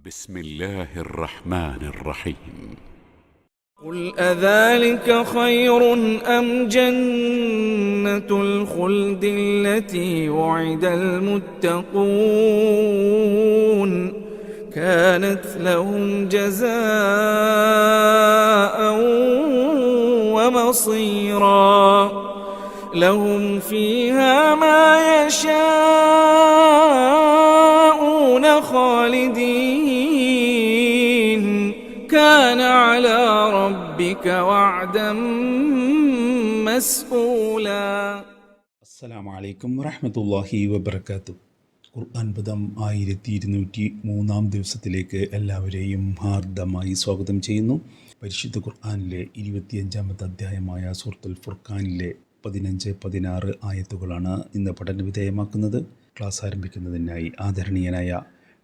بسم الله الرحمن الرحيم. قل أذلك خير أم جنة الخلد التي وعد المتقون كانت لهم جزاء ومصيرا لهم فيها ما يشاءون خالدين كان على ربك وعدا مسئولا. അസ്സലാമു അലൈക്കും വറഹ്മത്തുള്ളാഹി വബറകാതുഹു. ഖുർആൻ പദം 1203 ദിവസത്തിലേക്ക് എല്ലാവരെയും ഹാർദമായി സ്വാഗതം ചെയ്യുന്നു. പരിശുദ്ധ ഖുർആനിലെ 25-ാമത്തെ അധ്യായമായ സൂറത്തുൽ ഫുർഖാനിലെ 15-16 ആയത്തുകളാണ് ഇന്ന് പഠനവിധേയമാക്കുന്നത്. ക്ലാസ് ആരംഭിക്കുന്നതിനായി ആദരണീയനായ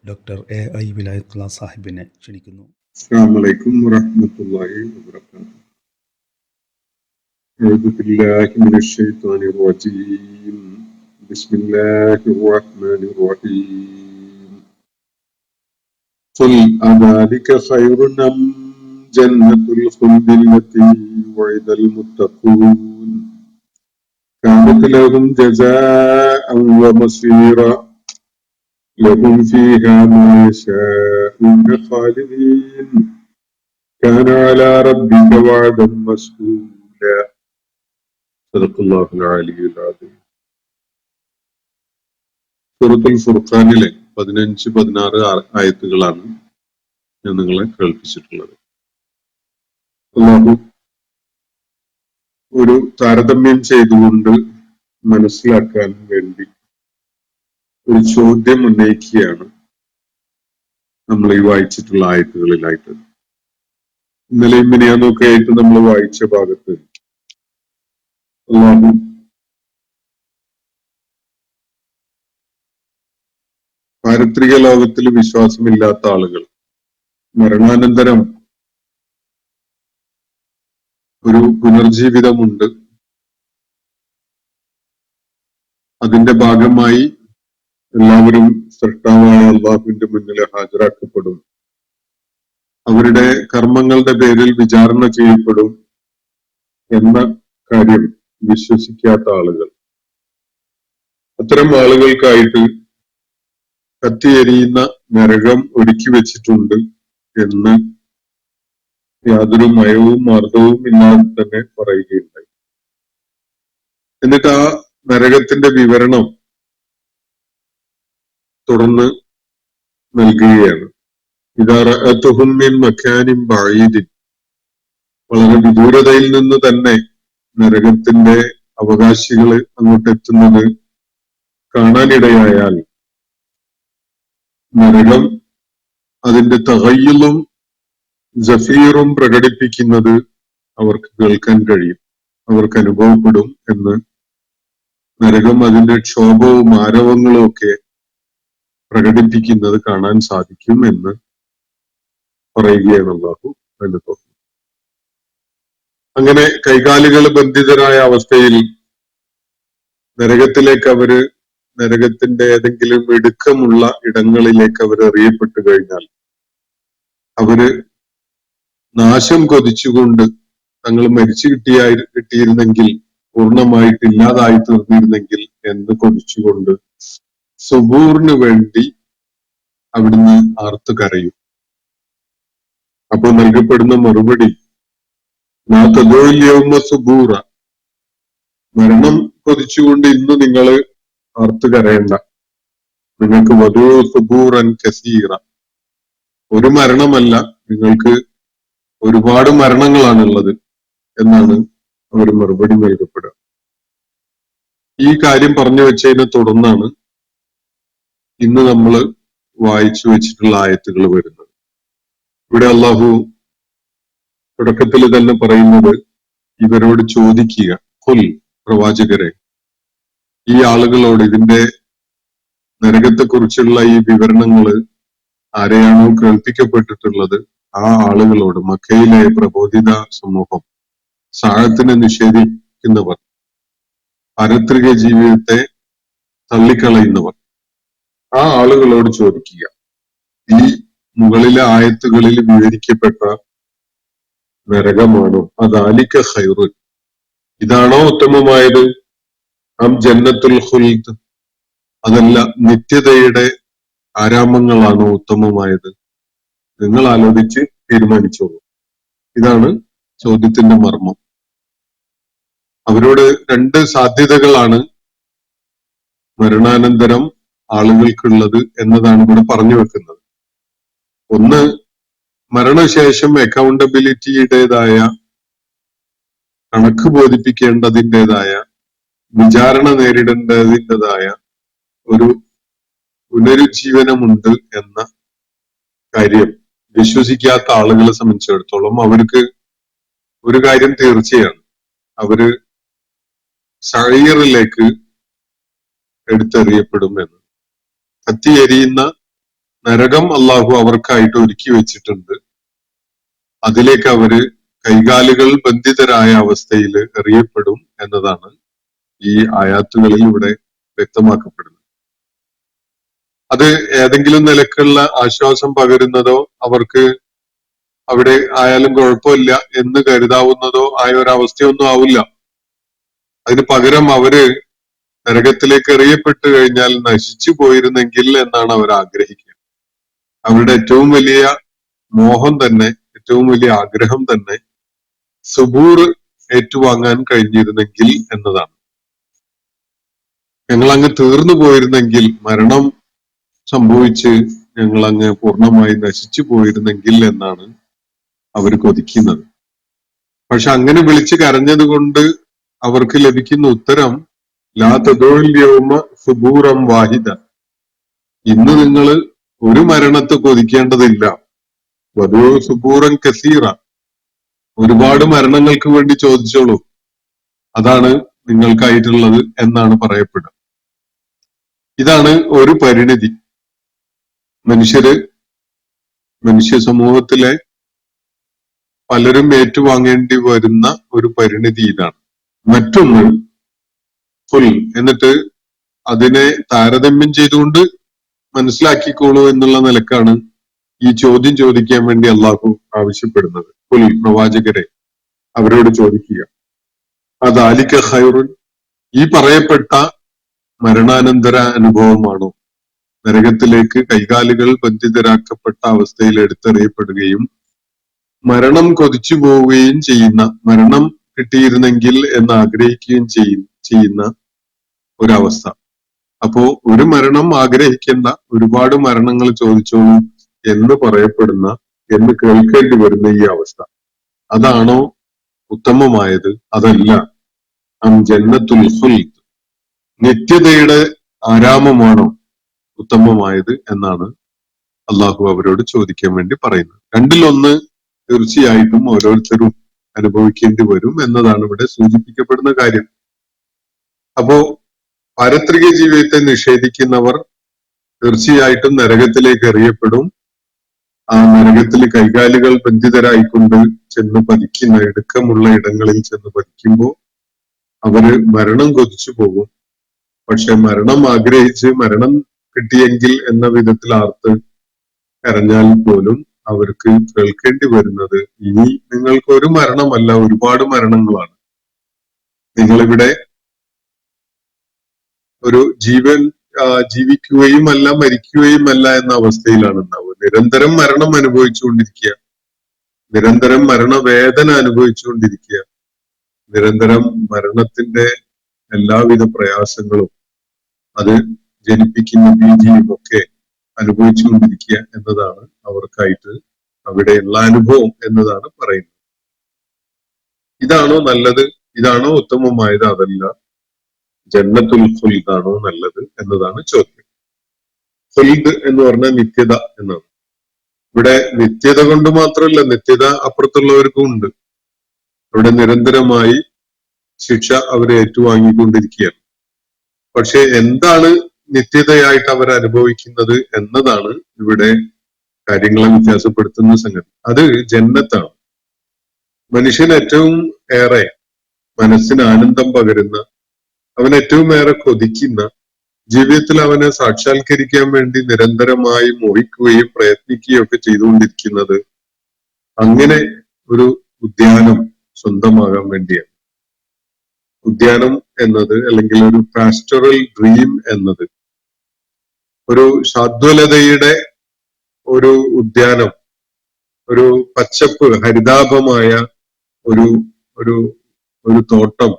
ഡോക്ടർ എ.ഐ. വിലായത്തുള്ള സാഹിബിനെ ക്ഷണിക്കുന്നു. അസ്സലാമു അലൈക്കും വറഹ്മത്തുള്ളാഹി വബറകാതുഹു. അഊദു ബില്ലാഹി മിനശ് ശൈത്വാനിർ റജീം. ബിസ്മില്ലാഹിർ റഹ്മാനിർ റഹീം. ഖുൽ അദാലിക ഖൈറുൻ അം ജന്നത്തുൽ ഖുൽദി അല്ലതി വഇദൽ മുത്തഖൂൻ കാനത് ലഹും ജസാഅൻ വമസീറ لهم فيها ما يشاءون خالدين كان على ربك وعدا مسئولا. صدق الله العلي العظيم. സൂറത്തുൽ ഫുർഖാനിലെ 15-16 ആയത്തുകളാണ് ഞാൻ നിങ്ങളെ കേൾപ്പിച്ചിട്ടുള്ളത്. അല്ലാഹു ഒരു താരതമ്യം ചെയ്തുകൊണ്ട് മനസ്സിലാക്കാൻ വേണ്ടി ഒരു ചോദ്യം ഉന്നയിക്കുകയാണ് നമ്മൾ ഈ വായിച്ചിട്ടുള്ള ആയത്തുകളിലായിട്ട്. ഇന്നലെയും മിനിയാന്നൊക്കെ ആയിട്ട് നമ്മൾ വായിച്ച ഭാഗത്ത് അല്ലാഹു പാരത്രിക ലോകത്തിൽ വിശ്വാസമില്ലാത്ത ആളുകൾ മരണാനന്തരം ഒരു പുനർജീവിതമുണ്ട്, അതിന്റെ ഭാഗമായി എല്ലാവരും സൃഷ്ടാവായ അല്ലാഹുവിന്റെ മുന്നിൽ ഹാജരാക്കപ്പെടും, അവരുടെ കർമ്മങ്ങളുടെ പേരിൽ വിചാരണ ചെയ്യപ്പെടും എന്ന കാര്യം വിശ്വസിക്കാത്ത ആളുകൾ, അത്തരം ആളുകൾക്കായിട്ട് കത്തിയെരിയുന്ന നരകം ഒരുക്കി വെച്ചിട്ടുണ്ട് എന്ന് യാതൊരു മയവും മാർഗവും ഇല്ലാതെ തന്നെ പറയുകയുണ്ടായി. എന്നിട്ട് ആ നരകത്തിന്റെ വിവരണം തുടർന്ന് നൽകുകയാണ്. ഇദാ റഅതുഹും മിൻ മക്കാനിൻ ബഈദിൻ, വളരെ വിദൂരതയിൽ നിന്ന് തന്നെ നരകത്തിന്റെ അവകാശികൾ അങ്ങോട്ട് എത്തുന്നത് കാണാനിടയായാൽ നരകം അതിന്റെ തഗയ്യുലും ജഫീറും പ്രകടിപ്പിക്കുന്നത് അവർക്ക് കേൾക്കാൻ കഴിയും, അവർക്ക് അനുഭവപ്പെടും എന്ന്, നരകം അതിന്റെ ക്ഷോഭവും ആരവങ്ങളും ഒക്കെ പ്രകടിപ്പിക്കുന്നത് കാണാൻ സാധിക്കും എന്ന് പറയുകയാണ് അല്ലാഹു. എന്ന് തോന്നുന്നു. അങ്ങനെ കൈകാലുകൾ ബന്ധിതരായ അവസ്ഥയിൽ നരകത്തിലേക്ക് നരകത്തിന്റെ ഏതെങ്കിലും ഇടുക്കമുള്ള ഇടങ്ങളിലേക്ക് അവർ എറിയപ്പെട്ടു കഴിഞ്ഞാൽ അവര് നാശം കൊതിച്ചുകൊണ്ട് തങ്ങൾ മരിച്ചു കിട്ടിയിരുന്നെങ്കിൽ, പൂർണ്ണമായിട്ട് ഇല്ലാതായി തീർന്നിരുന്നെങ്കിൽ എന്ന് കൊതിച്ചുകൊണ്ട് സുബൂറിന് വേണ്ടി അവിടുന്ന് ആർത്തു കരയും. അപ്പോൾ നൽകപ്പെടുന്ന മറുപടി സുബൂറ, മരണം കൊതിച്ചുകൊണ്ട് ഇന്ന് നിങ്ങൾ ആർത്തു കരയണ്ട, നിങ്ങൾക്ക് വധൂ സുബൂറൻ കസീറ, ഒരു മരണമല്ല നിങ്ങൾക്ക് ഒരുപാട് മരണങ്ങളാണുള്ളത് എന്നാണ് അവർ മറുപടി നൽകപ്പെടുക. ഈ കാര്യം പറഞ്ഞു വെച്ചതിനെ തുടർന്നാണ് ഇന്ന് നമ്മൾ വായിച്ചു വെച്ചിട്ടുള്ള ആയത്തുകൾ വരുന്നത്. ഇവിടെ അല്ലാഹു തുടക്കത്തിൽ തന്നെ പറയുന്നത് ഇവരോട് ചോദിക്കുക, ഖുൽ, പ്രവാചകരെ, ഈ ആളുകളോട് ഇതിന്റെ നരകത്തെക്കുറിച്ചുള്ള ഈ വിവരണങ്ങൾ ആരെയാണോ കേൾപ്പിക്കപ്പെട്ടിട്ടുള്ളത് ആ ആളുകളോട്, മക്കയിലെ പ്രബോധിത സമൂഹം, സാഴത്തിനെ നിഷേധിക്കുന്നവർ, പാരത്രിക ജീവിതത്തെ തള്ളിക്കളയുന്നവർ, ആ ആളുകളോട് ചോദിക്കുക, ഈ മുകളിലെ ആയത്തുകളിൽ വിവരിക്കപ്പെട്ട നരകമാണോ? അദാലിക ഖൈറുൻ, ഇതാണോ ഉത്തമമായത്? അം ജന്നത്തുൽ ഖുൽദ്, അതല്ല നിത്യതയുടെ ആരാമങ്ങളാണോ ഉത്തമമായത്? നിങ്ങൾ ആലോചിച്ച് തീരുമാനിച്ചോളൂ. ഇതാണ് ചോദ്യത്തിന്റെ മർമ്മം. അവരോട് രണ്ട് സാധ്യതകളാണ് മരണാനന്തരം ആളുകൾക്കുള്ളത് എന്നതാണ് ഇവിടെ പറഞ്ഞു വെക്കുന്നത്. ഒന്ന്, മരണശേഷം അക്കൗണ്ടബിലിറ്റിയുടേതായ, കണക്ക് ബോധിപ്പിക്കേണ്ടതിൻ്റെതായ, വിചാരണ നേരിടേണ്ടതിൻ്റെതായ ഒരു പുനരുജ്ജീവനമുണ്ട് എന്ന കാര്യം വിശ്വസിക്കാത്ത ആളുകളെ സംബന്ധിച്ചിടത്തോളം അവർക്ക് ഒരു കാര്യം തീർച്ചയാണ്, അവര് സഈറിലേക്ക് എടുത്തെറിയപ്പെടും എന്ന്. കത്തി എരിയുന്ന നരകം അള്ളാഹു അവർക്കായിട്ട് ഒരുക്കി വെച്ചിട്ടുണ്ട്. അതിലേക്ക് അവര് കൈകാലുകൾ ബന്ധിതരായ അവസ്ഥയിൽ എറിയപ്പെടും എന്നതാണ് ഈ ആയാത്തുകളിൽ ഇവിടെ വ്യക്തമാക്കപ്പെടുന്നത്. അത് ഏതെങ്കിലും നിലക്കുള്ള ആശ്വാസം പകരുന്നതോ അവർക്ക് അവിടെ ആയാലും കുഴപ്പമില്ല എന്ന് കരുതാവുന്നതോ ആയ ഒരവസ്ഥയൊന്നും ആവില്ല. അതിന് പകരം അവര് നരകത്തിലേക്ക് എറിയപ്പെട്ടു കഴിഞ്ഞാൽ നശിച്ചു പോയിരുന്നെങ്കിൽ എന്നാണ് അവർ ആഗ്രഹിക്കുക. അവരുടെ ഏറ്റവും വലിയ മോഹം തന്നെ, ഏറ്റവും വലിയ ആഗ്രഹം തന്നെ സുബൂർ ഏറ്റുവാങ്ങാൻ കഴിഞ്ഞിരുന്നെങ്കിൽ എന്നതാണ്. ഞങ്ങളങ്ങ് തീർന്നു പോയിരുന്നെങ്കിൽ, മരണം സംഭവിച്ച് ഞങ്ങളങ്ങ് പൂർണ്ണമായി നശിച്ചു പോയിരുന്നെങ്കിൽ എന്നാണ് അവർ കൊതിക്കുന്നത്. പക്ഷെ അങ്ങനെ വിളിച്ച് കരഞ്ഞത് കൊണ്ട് അവർക്ക് ലഭിക്കുന്ന ഉത്തരം ലാ തദുൽ യൗമ സുബൂറൻ വാഹിദ, ഇന്ന് നിങ്ങൾ ഒരു മരണത്തെ കൊതിക്കേണ്ടതില്ല. വദൂ സുബൂറൻ കസീറ, ഒരുപാട് മരണങ്ങൾക്ക് വേണ്ടി ചോദിച്ചോളൂ, അതാണ് നിങ്ങൾക്കായിട്ടുള്ളത് എന്നാണ് പറയപ്പെടുക. ഇതാണ് ഒരു പരിണിതി. മനുഷ്യ സമൂഹത്തിലെ പലരും ഏറ്റുവാങ്ങേണ്ടി വരുന്ന ഒരു പരിണിതി ഇതാണ്. മറ്റൊന്ന് ഫുൾ, എന്നിട്ട് അതിനെ താരതമ്യം ചെയ്തുകൊണ്ട് മനസ്സിലാക്കിക്കോളൂ എന്നുള്ള നിലക്കാണ് ഈ ചോദ്യം ചോദിക്കാൻ വേണ്ടി അള്ളാഹു ആവശ്യപ്പെടുന്നത്. ഫുൽ, പ്രവാചകരെ അവരോട് ചോദിക്കുക, അദാലിക ഖൈറുൻ, ഈ പറയപ്പെട്ട മരണാനന്തര അനുഭവമാണോ? നരകത്തിലേക്ക് കൈകാലുകൾ ബന്ധിതരാക്കപ്പെട്ട അവസ്ഥയിൽ എടുത്തെറിയപ്പെടുകയും മരണം കൊതിച്ചു പോവുകയും ചെയ്യുന്ന, മരണം കിട്ടിയിരുന്നെങ്കിൽ എന്ന് ആഗ്രഹിക്കുകയും ചെയ്യുന്ന ഒരവസ്ഥ. അപ്പോ ഒരു മരണം ആഗ്രഹിക്കേണ്ട, ഒരുപാട് മരണങ്ങൾ ചോദിച്ചോളൂ എന്ന് പറയപ്പെടുന്ന, എന്ന് കേൾക്കേണ്ടി വരുന്ന ഈ അവസ്ഥ, അതാണോ ഉത്തമമായത്? അതല്ല. അം ജന്നത്തുൽ ഖുൽദ്, നിത്യതയുടെ ആരാമമാണോ ഉത്തമമായത് എന്നാണ് അള്ളാഹു അവരോട് ചോദിക്കാൻ വേണ്ടി പറയുന്നത്. രണ്ടിലൊന്ന് തീർച്ചയായിട്ടും ഓരോരുത്തരും അനുഭവിക്കേണ്ടി വരും എന്നതാണ് ഇവിടെ സൂചിപ്പിക്കപ്പെടുന്ന കാര്യം. അപ്പോ പാരത്രിക ജീവിതത്തെ നിഷേധിക്കുന്നവർ തീർച്ചയായിട്ടും നരകത്തിലേക്ക് എറിയപ്പെടും. ആ നരകത്തിൽ കൈകാലുകൾ ബന്ധിതരായിക്കൊണ്ട് ചെന്ന് പതിക്കുന്ന, ഇടുക്കമുള്ള ഇടങ്ങളിൽ ചെന്ന് പതിക്കുമ്പോൾ അവര് മരണം കൊതിച്ചു പോകും. പക്ഷെ മരണം ആഗ്രഹിച്ച്, മരണം കിട്ടിയെങ്കിൽ എന്ന വിധത്തിൽ ആർത്ത് കരഞ്ഞാൽ പോലും അവർക്ക് കേൾക്കേണ്ടി വരുന്നത്, ഇനി നിങ്ങൾക്ക് ഒരു മരണമല്ല, ഒരുപാട് മരണങ്ങളാണ്. നിങ്ങളിവിടെ ഒരു ജീവൻ ജീവിക്കുകയും അല്ല, മരിക്കുകയും അല്ല എന്ന അവസ്ഥയിലാണ് ഉണ്ടാവുക. നിരന്തരം മരണം അനുഭവിച്ചുകൊണ്ടിരിക്കുക, നിരന്തരം മരണവേദന അനുഭവിച്ചുകൊണ്ടിരിക്കുക, നിരന്തരം മരണത്തിന്റെ എല്ലാവിധ പ്രയാസങ്ങളും അത് ജനിപ്പിക്കുന്ന ഭീതിയും ഒക്കെ അനുഭവിച്ചുകൊണ്ടിരിക്കുക എന്നതാണ് അവർക്കായിട്ട് അവിടെയുള്ള അനുഭവം എന്നതാണ് പറയുന്നത്. ഇതാണോ നല്ലത്? ഇതാണോ ഉത്തമമായത്? അതല്ല. ജന്നത്തുൽ ഖുൽദാണോ നല്ലത് എന്നതാണ് ചോദ്യം. ഖുൽദ് എന്ന് പറഞ്ഞാൽ നിത്യത എന്നാണ്. ഇവിടെ നിത്യത കൊണ്ട് മാത്രമല്ല, നിത്യത അപ്പുറത്തുള്ളവർക്കും ഉണ്ട്. ഇവിടെ നിരന്തരമായി ശിക്ഷ അവരെ ഏറ്റുവാങ്ങിക്കൊണ്ടിരിക്കുകയാണ്. പക്ഷെ എന്താണ് നിത്യതയായിട്ട് അവർ അനുഭവിക്കുന്നത് എന്നതാണ് ഇവിടെ കാര്യങ്ങളെ വ്യത്യാസപ്പെടുത്തുന്ന സംഗതി. അത് ജന്നത്താണ്. മനുഷ്യൻ ഏറ്റവും ഏറെ മനസ്സിന് ആനന്ദം പകരുന്ന, അവൻ ഏറ്റവും ഏറെ കൊതിക്കുന്ന, ജീവിതത്തിൽ അവനെ സാക്ഷാത്കരിക്കാൻ വേണ്ടി നിരന്തരമായി മോഹിക്കുകയും പ്രയത്നിക്കുകയും ഒക്കെ ചെയ്തുകൊണ്ടിരിക്കുന്നത് അങ്ങനെ ഒരു ഉദ്യാനം സ്വന്തമാകാൻ വേണ്ടിയാണ്. ഉദ്യാനം എന്നത് അല്ലെങ്കിൽ ഒരു പാസ്റ്ററൽ ഡ്രീം എന്നത് ഒരു ശാദ്വലതയുടെ ഒരു ഉദ്യാനം, ഒരു പച്ചപ്പ് ഹരിതാഭമായ ഒരു ഒരു ഒരു തോട്ടം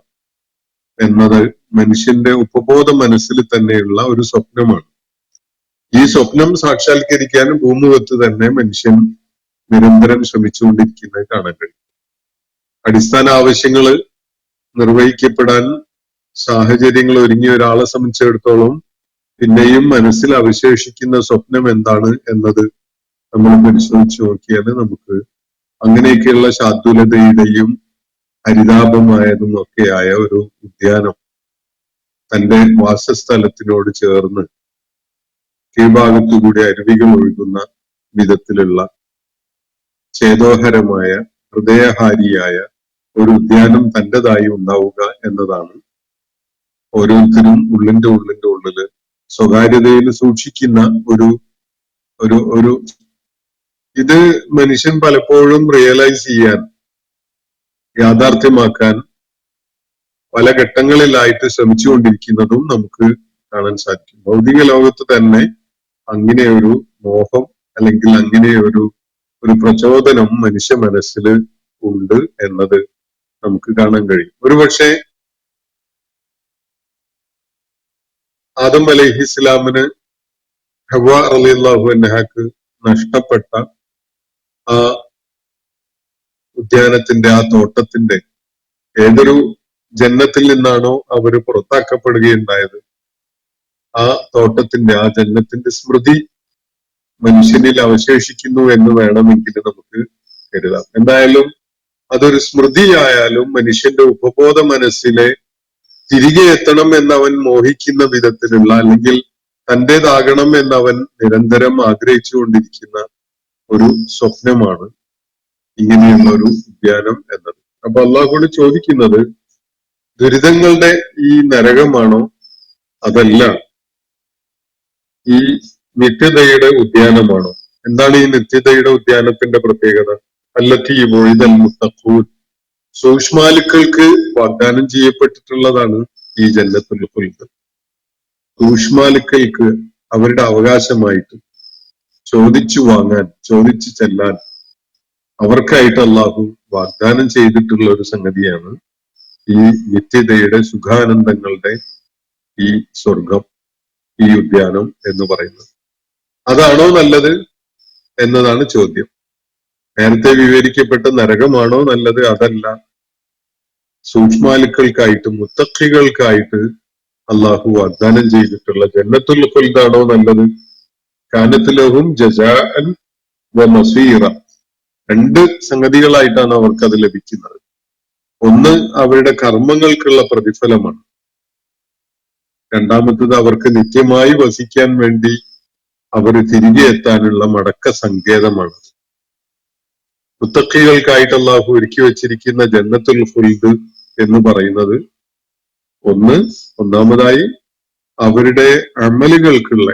എന്നത് മനുഷ്യന്റെ ഉപബോധ മനസ്സിൽ തന്നെയുള്ള ഒരു സ്വപ്നമാണ്. ഈ സ്വപ്നം സാക്ഷാത്കരിക്കാൻ ഭൂമുഖത്ത് തന്നെ മനുഷ്യൻ നിരന്തരം ശ്രമിച്ചുകൊണ്ടിരിക്കുന്നത് കാണാൻ കഴിയും. അടിസ്ഥാന ആവശ്യങ്ങൾ നിർവഹിക്കപ്പെടാൻ സാഹചര്യങ്ങൾ ഒരുങ്ങിയ ഒരാളെ സംബന്ധിച്ചിടത്തോളം പിന്നെയും മനസ്സിൽ അവശേഷിക്കുന്ന സ്വപ്നം എന്താണ് എന്നത് നമ്മൾ പരിശോധിച്ചു നോക്കിയാൽ നമുക്ക് അങ്ങനെയൊക്കെയുള്ള ശാദ്വലതയുടെയും ഹരിതാപമായതും ഒക്കെയായ ഒരു ഉദ്യാനം തന്റെ വാസസ്ഥലത്തിനോട് ചേർന്ന് കീഴ്ഭാഗത്തുകൂടി അരുവികൾ ഒഴുകുന്ന വിധത്തിലുള്ള ചേതോഹരമായ ഹൃദയഹാരിയായ ഒരു ഉദ്യാനം തൻ്റെതായി ഉണ്ടാവുക എന്നതാണ് ഓരോരുത്തരും ഉള്ളിന്റെ ഉള്ളില് സ്വകാര്യതയിൽ സൂക്ഷിക്കുന്ന ഒരു ഒരു ഒരു ഇത് മനുഷ്യൻ പലപ്പോഴും റിയലൈസ് ചെയ്യാൻ, യാഥാർത്ഥ്യമാക്കാൻ പല ഘട്ടങ്ങളിലായിട്ട് ശ്രമിച്ചുകൊണ്ടിരിക്കുന്നതും നമുക്ക് കാണാൻ സാധിക്കും. ഭൗതിക ലോകത്ത് തന്നെ അങ്ങനെ ഒരു മോഹം അല്ലെങ്കിൽ അങ്ങനെ ഒരു പ്രചോദനം മനുഷ്യ മനസ്സിൽ ഉണ്ട് എന്നത് നമുക്ക് കാണാൻ കഴിയും. ഒരുപക്ഷെ ആദം അലൈഹിസ്ലാമിന് ഹവ്വ റളിയല്ലാഹു അൻഹാക്ക് നഷ്ടപ്പെട്ട ആ ഉദ്യാനത്തിന്റെ, ആ തോട്ടത്തിന്റെ, ഏതൊരു ജന്നത്തിൽ നിന്നാണോ അവര് പുറത്താക്കപ്പെടുകയുണ്ടായത്, ആ തോട്ടത്തിന്റെ, ആ ജന്നത്തിന്റെ സ്മൃതി മനുഷ്യനിൽ അവശേഷിക്കുന്നു എന്ന് വേണമെങ്കിൽ നമുക്ക് കരുതാം. എന്തായാലും അതൊരു സ്മൃതിയായാലും മനുഷ്യന്റെ ഉപബോധ മനസ്സിലെ തിരികെ എത്തണം എന്നവൻ മോഹിക്കുന്ന വിധത്തിലുള്ള, അല്ലെങ്കിൽ തൻ്റെതാകണം എന്നവൻ നിരന്തരം ആഗ്രഹിച്ചുകൊണ്ടിരിക്കുന്ന ഒരു സ്വപ്നമാണ് ഇങ്ങനെയുള്ള ഒരു ഉദ്യാനം എന്നത്. അപ്പൊ അള്ളാഹുവോട് ചോദിക്കുന്നത് ദുരിതങ്ങളുടെ ഈ നരകമാണോ, അതല്ല ഈ നിത്യതയുടെ ഉദ്യാനമാണോ? എന്താണ് ഈ നിത്യതയുടെ ഉദ്യാനത്തിന്റെ പ്രത്യേകത? അല്ലത്തി വൊഴിദൽ മുത്തഖൂൻ, സൂക്ഷ്മാലുക്കൾക്ക് വാഗ്ദാനം ചെയ്യപ്പെട്ടിട്ടുള്ളതാണ് ഈ ജന്നത്തുൽ ഖുൽദ്. സൂക്ഷ്മാലുക്കൾക്ക് അവരുടെ അവകാശമായിട്ട് ചോദിച്ചു വാങ്ങാൻ, ചോദിച്ചു ചെല്ലാൻ അവർക്കായിട്ട് അള്ളാഹു വാഗ്ദാനം ചെയ്തിട്ടുള്ള ഒരു സംഗതിയാണ് ഈ നിത്യതയുടെ സുഖാനന്ദങ്ങളുടെ ഈ സ്വർഗം, ഈ ഉദ്യാനം എന്ന് പറയുന്നത്. അതാണോ നല്ലത് എന്നതാണ് ചോദ്യം. നേരത്തെ വിവരിക്കപ്പെട്ട നരകമാണോ നല്ലത്? അതല്ല, സൂക്ഷ്മാലുക്കൾക്കായിട്ട്, മുത്തഖികൾക്കായിട്ട് അള്ളാഹു വാഗ്ദാനം ചെയ്തിട്ടുള്ള ജന്നത്തുൽ ഖുൽദാണോ നല്ലത്? കാനത്ത് ലഹും ജസാഅൻ വ മസീറ. രണ്ട് സംഗതികളായിട്ടാണ് അവർക്ക് അത് ലഭിക്കുന്നത്. ഒന്ന് അവരുടെ കർമ്മങ്ങൾക്കുള്ള പ്രതിഫലമാണ്. രണ്ടാമത്തത് അവർക്ക് നിത്യമായി വസിക്കാൻ വേണ്ടി അവർ തിരികെ എത്താനുള്ള മടക്ക സങ്കേതമാണ്. മുത്തഖികൾക്കായിട്ട് അള്ളാഹു ഒരുക്കി വെച്ചിരിക്കുന്ന ജന്നത്തുൽ ഖുൽദ് എന്ന് പറയുന്നത് ഒന്നാമതായി അവരുടെ അമലുകൾക്കുള്ള,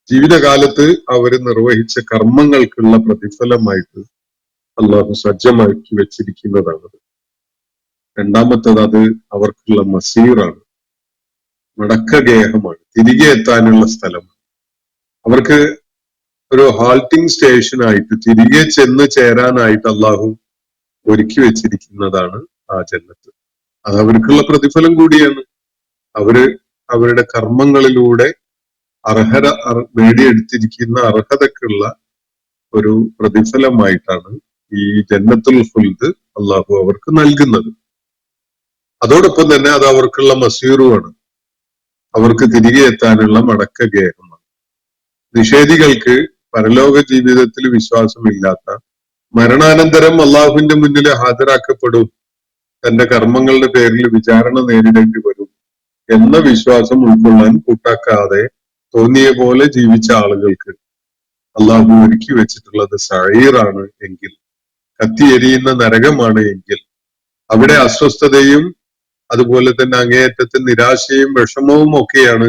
ജീവിതകാലത്ത് അവർ നിർവഹിച്ച കർമ്മങ്ങൾക്കുള്ള പ്രതിഫലമായിട്ട് അള്ളാഹു സജ്ജമാക്കി വെച്ചിരിക്കുന്നതാണ്. രണ്ടാമത്തത് അത് അവർക്കുള്ള മസീറാണ്, മടക്കഗേഹമാണ്, തിരികെ എത്താനുള്ള സ്ഥലമാണ്. അവർക്ക് ഒരു ഹാൾട്ടിംഗ് സ്റ്റേഷനായിട്ട് തിരികെ ചെന്ന് ചേരാനായിട്ട് അള്ളാഹു ഒരുക്കി വെച്ചിരിക്കുന്നതാണ് ആ ജന്നത്ത്. അത് അവർക്കുള്ള പ്രതിഫലം കൂടിയാണ്. അവരുടെ കർമ്മങ്ങളിലൂടെ നേടിയെടുത്തിരിക്കുന്ന അർഹതക്കുള്ള ഒരു പ്രതിഫലമായിട്ടാണ് ഈ ജന്നത്തുൽ ഖുൽദ് അള്ളാഹു അവർക്ക് നൽകുന്നത്. അതോടൊപ്പം തന്നെ അത് അവർക്കുള്ള മസീറുമാണ്, അവർക്ക് തിരികെ എത്താനുള്ള മടക്ക ഗേഹമാണ്. നിഷേധികൾക്ക്, പരലോക ജീവിതത്തിൽ വിശ്വാസമില്ലാത്ത, മരണാനന്തരം അള്ളാഹുവിന്റെ മുന്നിൽ ഹാജരാക്കപ്പെടും, തന്റെ കർമ്മങ്ങളുടെ പേരിൽ വിചാരണ നേരിടേണ്ടി വരും എന്ന വിശ്വാസം ഉൾക്കൊള്ളാൻ കൂട്ടാക്കാതെ തോന്നിയ പോലെ ജീവിച്ച ആളുകൾക്ക് അള്ളാഹു ഒരുക്കി വെച്ചിട്ടുള്ളത് സഈറാണ് എങ്കിൽ, കത്തിയെരിയുന്ന നരകമാണ് എങ്കിൽ, അവിടെ അസ്വസ്ഥതയും അതുപോലെ തന്നെ അങ്ങേയറ്റത്തെ നിരാശയും വിഷമവും ഒക്കെയാണ്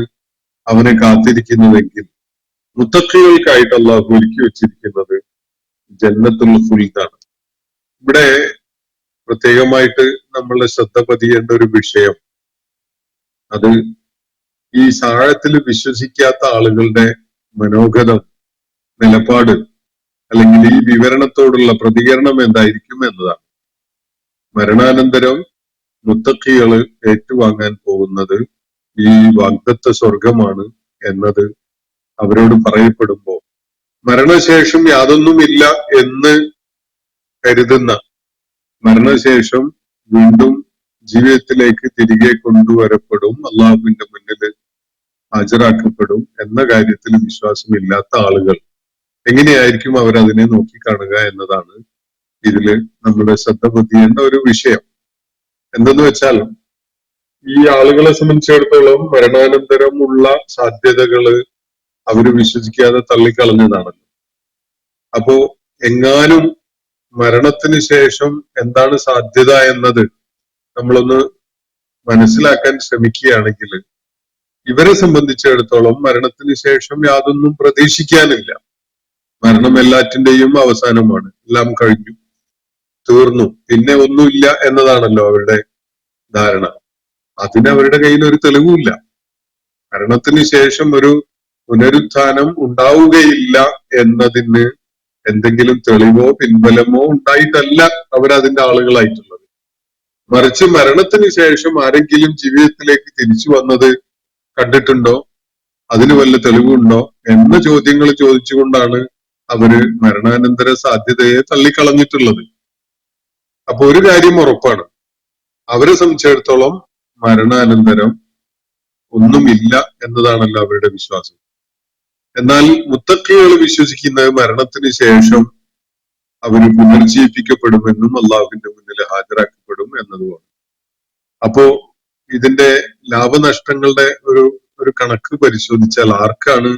അവനെ കാത്തിരിക്കുന്നതെങ്കിൽ മുത്തഖികൾക്കായിട്ട് അള്ളാഹു ഒരുക്കി വെച്ചിരിക്കുന്നത് ജന്നത്തുൽ ഖുൽദാണ്. ഇവിടെ പ്രത്യേകമായിട്ട് നമ്മളുടെ ശ്രദ്ധ പതിയേണ്ട ഒരു വിഷയം, അത് ഈ സാഴത്തിൽ വിശ്വസിക്കാത്ത ആളുകളുടെ മനോഗതം, നിലപാട് അല്ലെങ്കിൽ ഈ വിവരണത്തോടുള്ള പ്രതികരണം എന്തായിരിക്കും എന്നതാണ്. മരണാനന്തരം മുത്തഖികള് ഏറ്റുവാങ്ങാൻ പോകുന്നത് ഈ വാഗ്ദത്ത സ്വർഗമാണ് എന്നത് അവരോട് പറയപ്പെടുമ്പോ മരണശേഷം യാതൊന്നുമില്ല എന്ന് കരുതുന്ന, മരണശേഷം വീണ്ടും ജീവിതത്തിലേക്ക് തിരികെ കൊണ്ടുവരപ്പെടും, അള്ളാഹുവിന്റെ മുന്നിൽ ഹാജരാക്കപ്പെടും എന്ന കാര്യത്തിൽ വിശ്വാസമില്ലാത്ത ആളുകൾ എങ്ങനെയായിരിക്കും അവരതിനെ നോക്കിക്കാണുക എന്നതാണ് ഇതില് നമ്മുടെ ശ്രദ്ധ പതിയേണ്ട ഒരു വിഷയം. എന്തെന്ന് വെച്ചാൽ ഈ ആളുകളെ സംബന്ധിച്ചിടത്തോളം മരണാനന്തരമുള്ള സാധ്യതകള് അവര് വിശ്വസിക്കാതെ തള്ളിക്കളഞ്ഞതാണല്ലോ. അപ്പോ എങ്ങാനും മരണത്തിന് ശേഷം എന്താണ് സാധ്യത എന്നത് നമ്മളൊന്ന് മനസ്സിലാക്കാൻ ശ്രമിക്കുകയാണെങ്കിൽ ഇവരെ സംബന്ധിച്ചിടത്തോളം മരണത്തിന് ശേഷം യാതൊന്നും പ്രതീക്ഷിക്കാനില്ല. മരണം എല്ലാറ്റിന്റെയും അവസാനമാണ്, എല്ലാം കഴിഞ്ഞു, തീർന്നു, പിന്നെ ഒന്നുമില്ല എന്നതാണല്ലോ അവരുടെ ധാരണ. അതിന് അവരുടെ കയ്യിൽ ഒരു തെളിവുമില്ല. മരണത്തിന് ശേഷം ഒരു പുനരുത്ഥാനം ഉണ്ടാവുകയില്ല എന്നതിന് എന്തെങ്കിലും തെളിവോ പിൻബലമോ ഉണ്ടായിട്ടല്ല അവരതിന്റെ ആളുകളായിട്ടുള്ളത്. മറിച്ച് മരണത്തിന് ശേഷം ആരെങ്കിലും ജീവിതത്തിലേക്ക് തിരിച്ചു വന്നത് കണ്ടിട്ടുണ്ടോ, അതിന് വല്ല തെളിവുണ്ടോ എന്ന ചോദ്യങ്ങൾ ചോദിച്ചുകൊണ്ടാണ് അവര് മരണാനന്തര സാധ്യതയെ തള്ളിക്കളഞ്ഞിട്ടുള്ളത്. അപ്പൊ ഒരു കാര്യം ഉറപ്പാണ്, അവരെ സംബന്ധിച്ചിടത്തോളം മരണാനന്തരം ഒന്നുമില്ല എന്നതാണല്ലോ അവരുടെ വിശ്വാസം. എന്നാൽ മുത്തഖികൾ വിശ്വസിക്കുന്നത് മരണത്തിന് ശേഷം അവര് പുനർജീവിപ്പിക്കപ്പെടുമെന്നും അള്ളാഹുവിന്റെ മുന്നിൽ ഹാജരാക്കപ്പെടും എന്നതുമാണ്. അപ്പോ ഇതിന്റെ ലാഭനഷ്ടങ്ങളുടെ ഒരു കണക്ക് പരിശോധിച്ചാൽ ആർക്കാണ്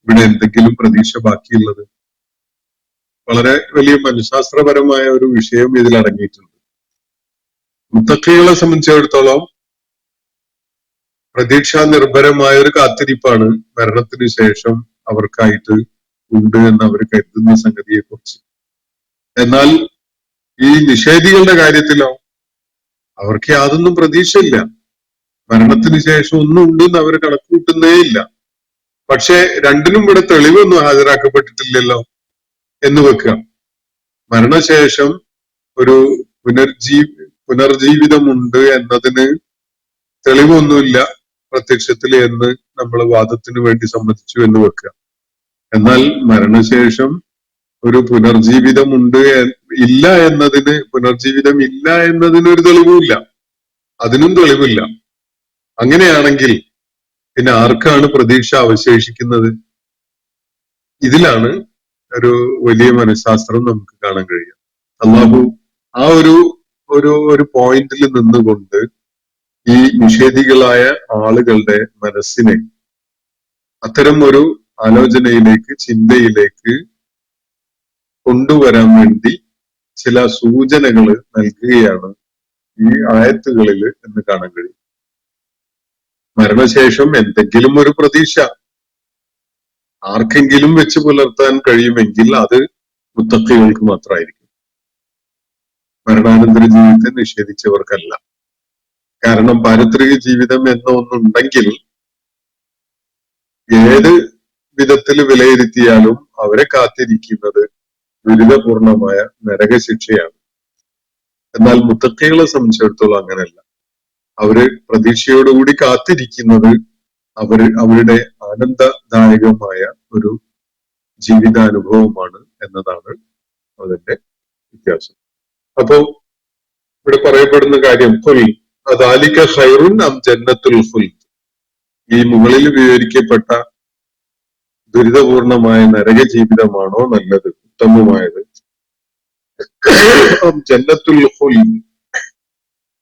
ഇവിടെ എന്തെങ്കിലും പ്രതീക്ഷ ബാക്കിയുള്ളത്? വളരെ വലിയ മനഃശാസ്ത്രപരമായ ഒരു വിഷയം ഇതിൽ അടങ്ങിയിട്ടുണ്ട്. മുത്തഖികളെ സംബന്ധിച്ചിടത്തോളം പ്രതീക്ഷാ നിർഭരമായ ഒരു കാത്തിരിപ്പാണ് മരണത്തിന് ശേഷം അവർക്കായിട്ട് ഉണ്ട് എന്ന് അവർ കരുതുന്ന സംഗതിയെ കുറിച്ച്. എന്നാൽ ഈ നിഷേധികളുടെ കാര്യത്തിലോ അവർക്ക് യാതൊന്നും പ്രതീക്ഷയില്ല. മരണത്തിന് ശേഷം ഒന്നും ഉണ്ടെന്ന് അവർ കണക്കൂട്ടുന്നേ ഇല്ല. പക്ഷെ രണ്ടിനും ഇവിടെ തെളിവൊന്നും ഹാജരാക്കപ്പെട്ടിട്ടില്ലല്ലോ എന്ന് വെക്കുക. മരണശേഷം ഒരു പുനർജീവിതമുണ്ട് എന്നതിന് തെളിവൊന്നുമില്ല പ്രത്യക്ഷത്തിൽ എന്ന് നമ്മൾ വാദത്തിന് വേണ്ടി സമ്മതിച്ചു എന്ന് വെക്കുക. എന്നാൽ മരണശേഷം ഒരു പുനർജീവിതമുണ്ട് ഇല്ല എന്നതിന്, പുനർജീവിതം ഇല്ല എന്നതിന് ഒരു തെളിവുമില്ല, അതിനും തെളിവില്ല. അങ്ങനെയാണെങ്കിൽ പിന്നെ ആർക്കാണ് പ്രതീക്ഷ അവശേഷിക്കുന്നത്? ഇതിലാണ് ഒരു വലിയ മനഃശാസ്ത്രം നമുക്ക് കാണാൻ കഴിയും. അല്ലാഹു ആ ഒരു പോയിന്റിൽ നിന്നുകൊണ്ട് ഈ നിഷേധികളായ ആളുകളുടെ മനസ്സിനെ അത്തരം ഒരു ആലോചനയിലേക്ക്, ചിന്തയിലേക്ക് കൊണ്ടുവരാൻ വേണ്ടി ചില സൂചനകൾ നൽകുകയാണ് ഈ ആയത്തുകളിൽ എന്ന് കാണാൻ കഴിയും. മരണശേഷം എന്തെങ്കിലും ഒരു പ്രതീക്ഷ ആർക്കെങ്കിലും വെച്ച് പുലർത്താൻ കഴിയുമെങ്കിൽ അത് മുത്തഖികൾക്ക് മാത്രമായിരിക്കും, മരണാനന്തര ജീവിതത്തെ നിഷേധിച്ചവർക്കല്ല. കാരണം പാരിത്രിക ജീവിതം എന്ന ഒന്നുണ്ടെങ്കിൽ ഏത് വിധത്തിൽ വിലയിരുത്തിയാലും അവരെ കാത്തിരിക്കുന്നത് ദുരിതപൂർണമായ നരകശിക്ഷയാണ്. എന്നാൽ മുത്തഖികളെ സംബന്ധിച്ചിടത്തോളം അങ്ങനെയല്ല. അവര് പ്രതീക്ഷയോടുകൂടി കാത്തിരിക്കുന്നത് അവരുടെ ആനന്ദദായകമായ ഒരു ജീവിതാനുഭവമാണ് എന്നതാണ് അതിന്റെ വ്യത്യാസം. അപ്പോ ഇവിടെ പറയപ്പെടുന്ന കാര്യം അദാലിക ഖൈറുൻ അം ജന്നത്തുൽ ഖുൽദ്, ഈ മുകളിൽ വിവരിക്കപ്പെട്ട ദുരിതപൂർണമായ നരക ജീവിതമാണോ നല്ലത്, ഉത്തമമായത്? ജന്നത്തുൽ ഖുൽദ്,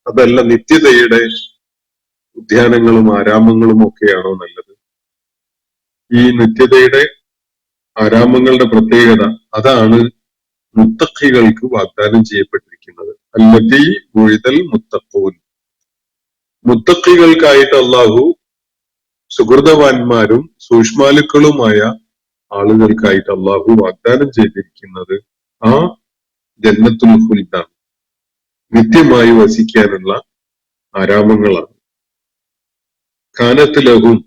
അതല്ല നിത്യതയുടെ ഉദ്യാനങ്ങളും ആരാമങ്ങളും ഒക്കെയാണോ നല്ലത്? ഈ നിത്യതയുടെ ആരാമങ്ങളുടെ പ്രത്യേകത അതാണ് മുത്തഖികൾക്ക് വാഗ്ദാനം ചെയ്യപ്പെട്ടിരിക്കുന്നത്. അല്ലതീ മുഴുതൽ മുത്തഖൂൻ, മുത്തഖികൾക്കായിട്ട് അള്ളാഹു സുഹൃതവാന്മാരും സൂക്ഷ്മാലുക്കളുമായ ആളുകൾക്കായിട്ട് അള്ളാഹു വാഗ്ദാനം ചെയ്തിരിക്കുന്നത് ആ ജന്നത്തുൽ ഖുൽദാണ്, നിത്യമായി വസിക്കാനുള്ള ആരാമങ്ങളാണ്. കാനത്ത് ലഹും,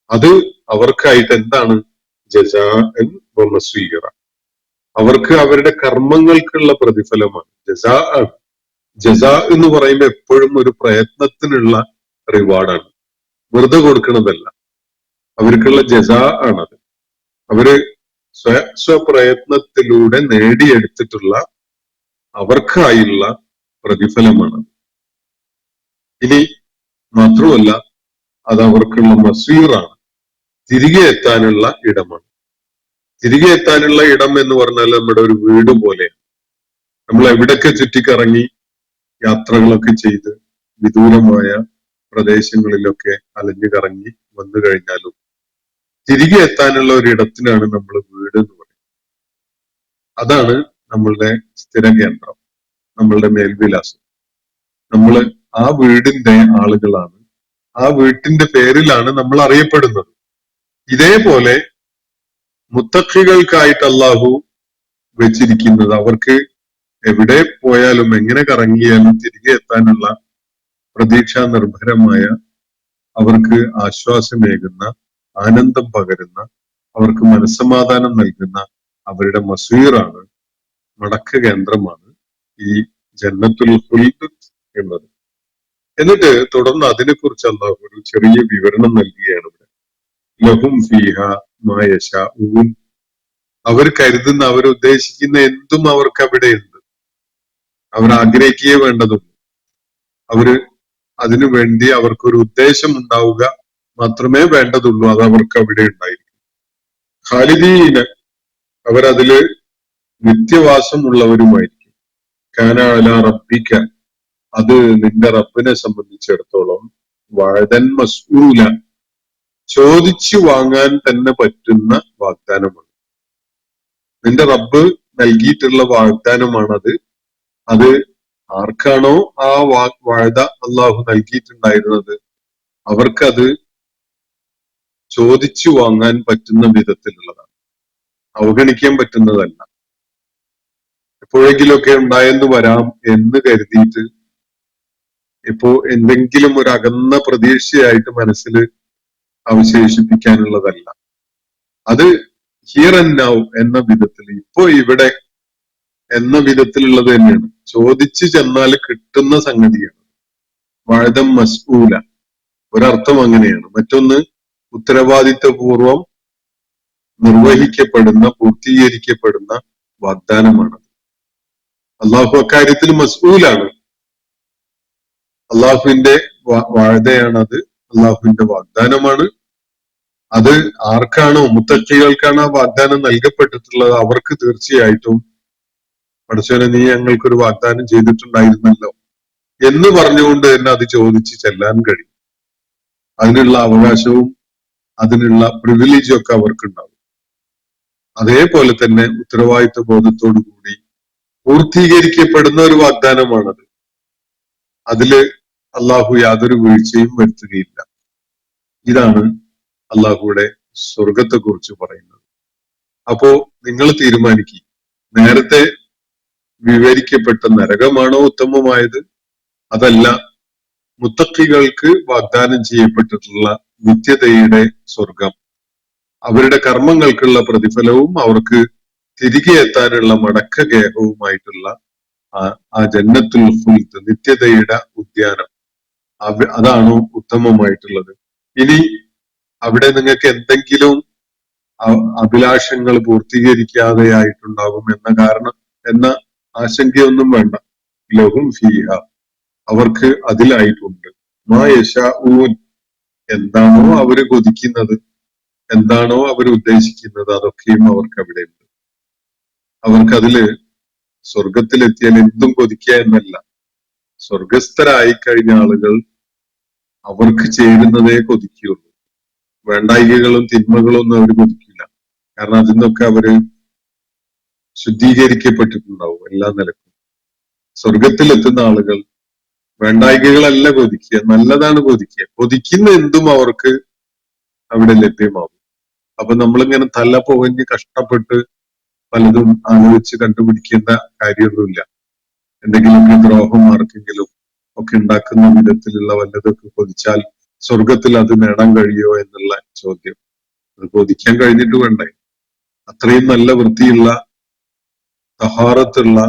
അത് അവർക്കായിട്ട് എന്താണ്? ജസാഅൻ വ മസീറ, അവർക്ക് അവരുടെ കർമ്മങ്ങൾക്കുള്ള പ്രതിഫലമാണ്. ജസാ ആണ്. ജസാ എന്ന് പറയുമ്പോൾ എപ്പോഴും ഒരു പ്രയത്നത്തിനുള്ള റിവാർഡാണ്, വെറുതെ കൊടുക്കുന്നതല്ല. അവർക്കുള്ള ജസാ ആണത്. അവര് സ്വപ്രയത്നത്തിലൂടെ നേടിയെടുത്തിട്ടുള്ള അവർക്കായുള്ള പ്രതിഫലമാണ്. ഇനി മാത്രമല്ല, അത് അവർക്കുള്ള മസീറാണ്, തിരികെ എത്താനുള്ള ഇടമാണ്. തിരികെ എത്താനുള്ള ഇടം എന്ന് പറഞ്ഞാൽ നമ്മുടെ ഒരു വീട് പോലെയാണ്. നമ്മൾ എവിടൊക്കെ ചുറ്റിക്കറങ്ങി യാത്രകളൊക്കെ ചെയ്ത് വിദൂരമായ പ്രദേശങ്ങളിലൊക്കെ അലഞ്ഞു കറങ്ങി വന്നു കഴിഞ്ഞാലും തിരികെ എത്താനുള്ള ഒരു ഇടത്തിനാണ് നമ്മൾ വീട് എന്ന് പറയുന്നത്. അതാണ് നമ്മളുടെ സ്ഥിര കേന്ദ്രം, നമ്മളുടെ മേൽവിലാസം. നമ്മൾ ആ വീടിന്റെ ആളുകളാണ്, ആ വീട്ടിന്റെ പേരിലാണ് നമ്മൾ അറിയപ്പെടുന്നത്. ഇതേപോലെ മുത്തഖികൾക്കായിട്ട് അള്ളാഹു വെച്ചിരിക്കുന്നത് അവർക്ക് എവിടെ പോയാലും എങ്ങനെ കറങ്ങിയാലും തിരികെ എത്താനുള്ള പ്രതീക്ഷാ നിർഭരമായ, അവർക്ക് ആശ്വാസമേകുന്ന, ആനന്ദം പകരുന്ന, അവർക്ക് മനസ്സമാധാനം നൽകുന്ന അവരുടെ മസീറാണ്, മടക്ക കേന്ദ്രമാണ് ഈ ജന്നത്തുൽ ഖുൽദ് എന്നത്. എന്നിട്ട് തുടർന്ന് അതിനെക്കുറിച്ച് അള്ളാഹു ഒരു ചെറിയ വിവരണം നൽകുകയാണ് ഇവിടെ. ലഹും ഫീഹ മാ യശാഊൻ, അവർ കരുതുന്ന, അവരുദ്ദേശിക്കുന്ന എന്തും അവർക്ക് അവിടെ ഉണ്ട്. അവർ ആഗ്രഹിക്കുകയേ വേണ്ടതുള്ളൂ. അവര് അതിനു വേണ്ടി അവർക്കൊരു ഉദ്ദേശം ഉണ്ടാവുക മാത്രമേ വേണ്ടതുള്ളൂ. അത് അവർക്ക് അവിടെ ഉണ്ടായിരിക്കും. ഖാലിദീന, അവരതില് നിത്യവാസം ഉള്ളവരുമായിരിക്കും. കാന അലാ റബ്ബിക, അത് നിന്റെ റബ്ബിനെ സംബന്ധിച്ചിടത്തോളം വഅദൻ മസ്ഊല, ചോദിച്ചു വാങ്ങാൻ തന്നെ പറ്റുന്ന വാഗ്ദാനമാണ്. നിന്റെ റബ്ബ് നൽകിയിട്ടുള്ള വാഗ്ദാനമാണത്. അത് ആർക്കാണോ ആ വാഴ്ത അള്ളാഹു നൽകിയിട്ടുണ്ടായിരുന്നത് അവർക്കത് ചോദിച്ചു വാങ്ങാൻ പറ്റുന്ന വിധത്തിലുള്ളതാണ്, അവഗണിക്കാൻ പറ്റുന്നതല്ല. എപ്പോഴെങ്കിലുമൊക്കെ ഉണ്ടായെന്ന് വരാം എന്ന് കരുതിയിട്ട് ഇപ്പോ എന്തെങ്കിലും ഒരു അകന്ന പ്രതീക്ഷയായിട്ട് മനസ്സിൽ അവശേഷിപ്പിക്കാനുള്ളതല്ല. അത് ഹിയർ ആൻഡ് നൗ എന്ന വിധത്തിൽ, ഇപ്പോ ഇവിടെ എന്ന വിധത്തിലുള്ളത് തന്നെയാണ്. ചോദിച്ചു ചെന്നാൽ കിട്ടുന്ന സംഗതിയാണ്. വഅദൻ മസ്ഊല, ഒരർത്ഥം അങ്ങനെയാണ്. മറ്റൊന്ന് ഉത്തരവാദിത്വപൂർവം നിർവഹിക്കപ്പെടുന്ന, പൂർത്തീകരിക്കപ്പെടുന്ന വാഗ്ദാനമാണ്. അള്ളാഹു അക്കാര്യത്തിൽ മസ്ഊലാണ്. അള്ളാഹുവിന്റെ വാഴ്തയാണത്, അള്ളാഹുവിന്റെ വാഗ്ദാനമാണ്. അത് ആർക്കാണോ, മുത്തഖികൾക്കാണ് ആ വാഗ്ദാനം നൽകപ്പെട്ടിട്ടുള്ളത്, അവർക്ക് തീർച്ചയായിട്ടും പടച്ചോനെ നീ ഞങ്ങൾക്കൊരു വാഗ്ദാനം ചെയ്തിട്ടുണ്ടായിരുന്നല്ലോ എന്ന് പറഞ്ഞുകൊണ്ട് തന്നെ അത് ചോദിച്ച് ചെല്ലാൻ കഴിയും. അതിനുള്ള അവകാശവും അതിനുള്ള പ്രിവിലേജും ഒക്കെ അവർക്കുണ്ടാവും. അതേപോലെ തന്നെ ഉത്തരവാദിത്വ ബോധത്തോടു കൂടി പൂർത്തീകരിക്കപ്പെടുന്ന ഒരു വാഗ്ദാനമാണത്. അതില് അള്ളാഹു യാതൊരു വീഴ്ചയും വരുത്തുകയില്ല. ഇതാണ് അള്ളാഹുയുടെ സ്വർഗത്തെ കുറിച്ച് പറയുന്നത്. അപ്പോ നിങ്ങൾ തീരുമാനിക്കുക, നേരത്തെ വിവരിക്കപ്പെട്ട നരകമാണോ ഉത്തമമായത്, അതല്ല മുത്തഖികൾക്ക് വാഗ്ദാനം ചെയ്യപ്പെട്ടിട്ടുള്ള നിത്യതയുടെ സ്വർഗം, അവരുടെ കർമ്മങ്ങൾക്കുള്ള പ്രതിഫലവും അവർക്ക് തിരികെ എത്താനുള്ള മടക്ക ഗേഹവുമായിട്ടുള്ള ആ ജന്നത്തുൽ ഖുൽദ്, നിത്യതയുടെ ഉദ്യാനം, അതാണോ ഉത്തമമായിട്ടുള്ളത്? ഇനി അവിടെ നിങ്ങൾക്ക് എന്തെങ്കിലും അഭിലാഷങ്ങൾ പൂർത്തീകരിക്കാതെയായിട്ടുണ്ടാകും എന്ന ആശങ്കയൊന്നും വേണ്ട. ലഹും ഫീഹ, അവർക്ക് അതിലായിട്ടുണ്ട്. മാ യശാഊൻ, എന്താണോ അവര് കൊതിക്കുന്നത്, എന്താണോ അവർ ഉദ്ദേശിക്കുന്നത്, അതൊക്കെയും അവർക്ക് അവിടെ ഉണ്ട്. അവർക്കതില് സ്വർഗത്തിലെത്തിയാൽ എന്തും കൊതിക്കുക എന്നല്ല, സ്വർഗസ്ഥരായി കഴിഞ്ഞ ആളുകൾ അവർക്ക് ചേരുന്നതേ കൊതിക്കുകയുള്ളൂ. വേണ്ടായികകളും തിന്മകളും ഒന്നും അവർ കൊതിക്കില്ല. കാരണം അതിൽ നിന്നൊക്കെ അവര് ശുദ്ധീകരിക്കപ്പെട്ടിട്ടുണ്ടാവും എല്ലാ നിലക്കും. സ്വർഗത്തിലെത്തുന്ന ആളുകൾ വേണ്ടായികകളല്ല കൊതിക്കുക, നല്ലതാണ് കൊതിക്കുക. കൊതിക്കുന്ന എന്തും അവർക്ക് അവിടെ ലഭ്യമാകും. അപ്പൊ നമ്മളിങ്ങനെ തല പുകഞ്ഞ് കഷ്ടപ്പെട്ട് പലതും ആലോചിച്ച് കണ്ടുപിടിക്കേണ്ട കാര്യമൊന്നുമില്ല. എന്തെങ്കിലുമൊക്കെ ദ്രോഹം ആർക്കെങ്കിലും ഒക്കെ ഉണ്ടാക്കുന്ന വിധത്തിലുള്ള വല്ലതൊക്കെ കൊതിച്ചാൽ സ്വർഗത്തിൽ അത് നേടാൻ കഴിയുമോ എന്നുള്ള ചോദ്യം. അത് കൊതിക്കാൻ കഴിഞ്ഞിട്ട് വേണ്ടേ? അത്രയും നല്ല വൃത്തിയുള്ള തഹാറത്തുള്ള